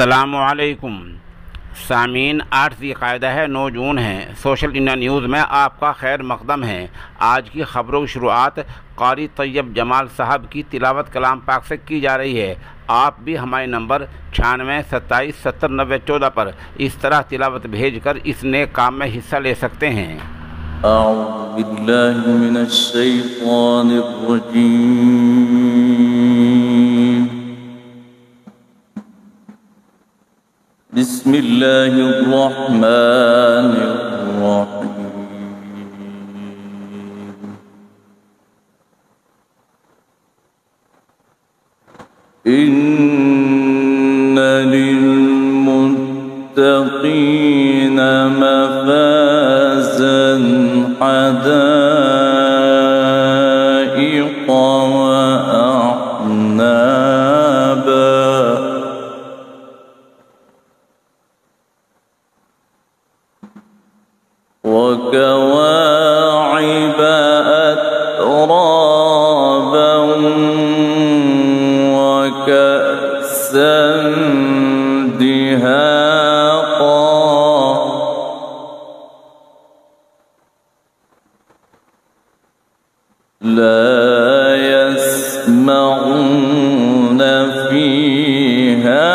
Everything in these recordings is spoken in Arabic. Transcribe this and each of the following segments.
अस्सलामुअलैकुम सामीन। 8 ज़िलक़ादा है, 9 जून है। सोशल इंडिया न्यूज़ में आपका खैर मक़दम है। आज की ख़बरों की शुरुआत क़ारी तैयब जमाल साहब की तिलावत कलाम पाक से की जा रही है। आप भी हमारे नंबर 96 27 70 90 14 पर इस तरह तिलावत भेज कर इस नेक काम में हिस्सा ले सकते हैं। अऊज़ु बिल्लाहि मिनश शैतानिर रजीम। बिस्मिल्लाहिर रहमानिर रहीम। इन्ना लिल मुत्तक़ीना मफ़ाज़न हदाइक़ व अअनाबा وكواعب أترابا وكأسا دهاقا لا يسمعون فيها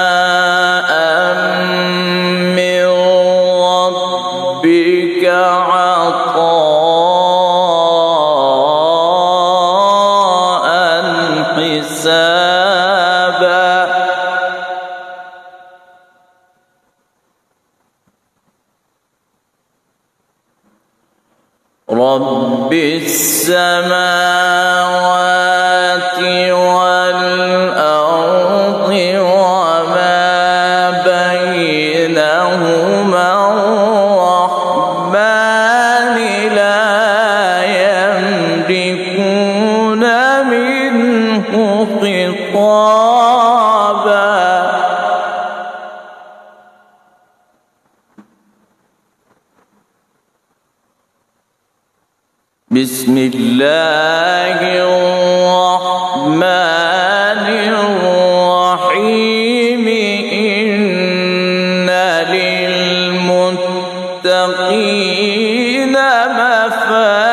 جزاء من ربك عطاء حسابا رب السماوات والأرض وما بينهما الرحمن لا يملكون منه خطابا بسم الله الرحمن الرحيم إن للمتقين مفازا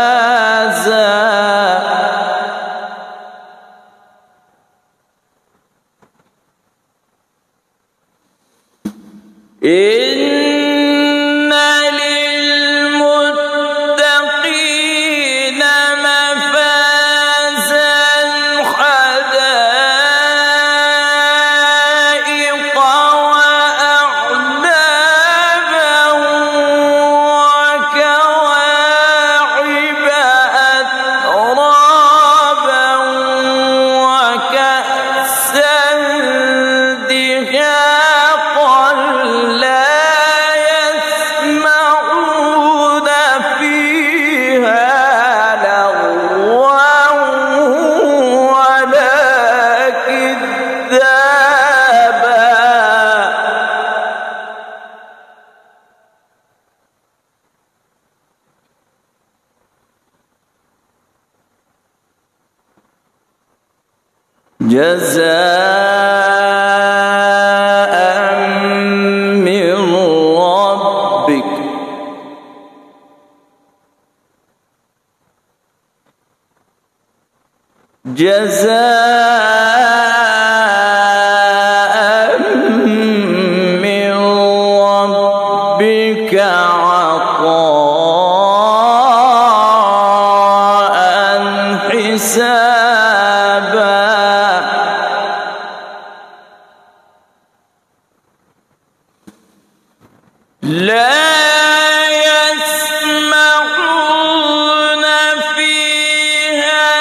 جزاء من ربك جزاء من ربك عطاء حسابا لا يسمعون فيها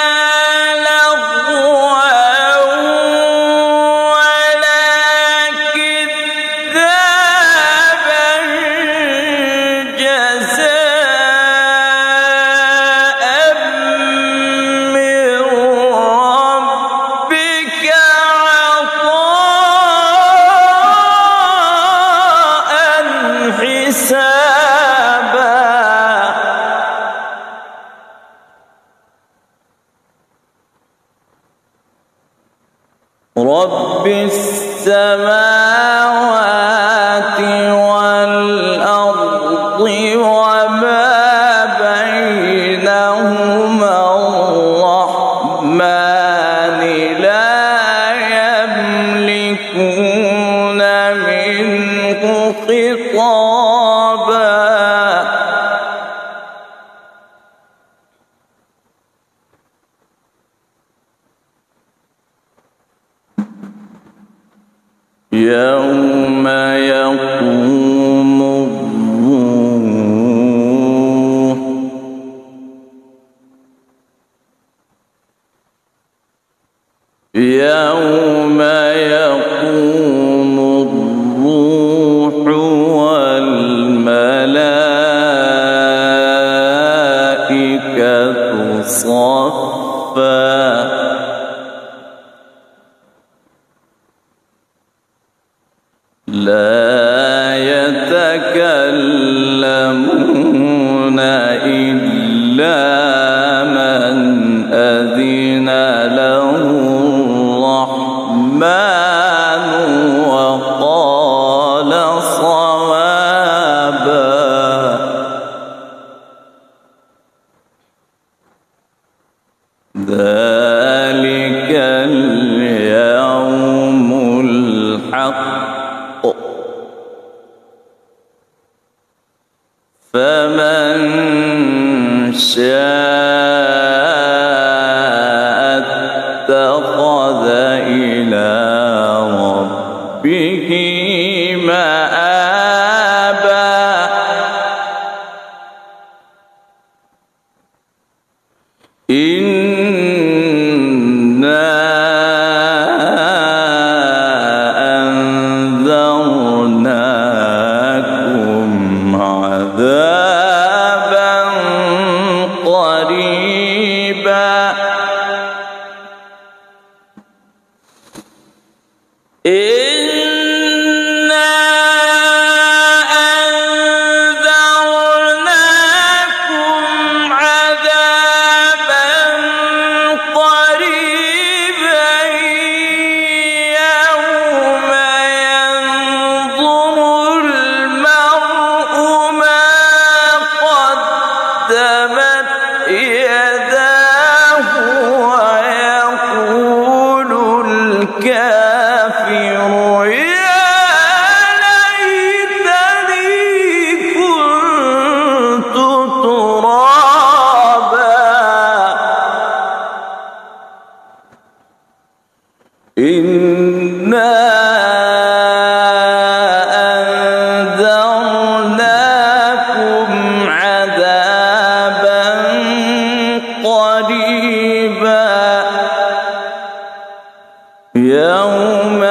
لغوا ولا كذابا جزاء من ربك عطاء رب السماوات والأرض وما بينهما الرحمن لا يملكون منه خطابا يوم يقوم الروح والملائكة صفا لا يتكلمون إلا من أذن له الرحمن وقال صوابا ذلك اليوم الحق فمن شاء اتخذ إلى ربه مآبا إنا أنذرناكم عذابا قريبا إنا أنذرناكم عذابا قريبا يوم ينظر المرء ما قدمت يداه ويقول الكافر يا ليتني كنت ترابا إنا أنذرناكم عذابا قريبا يوم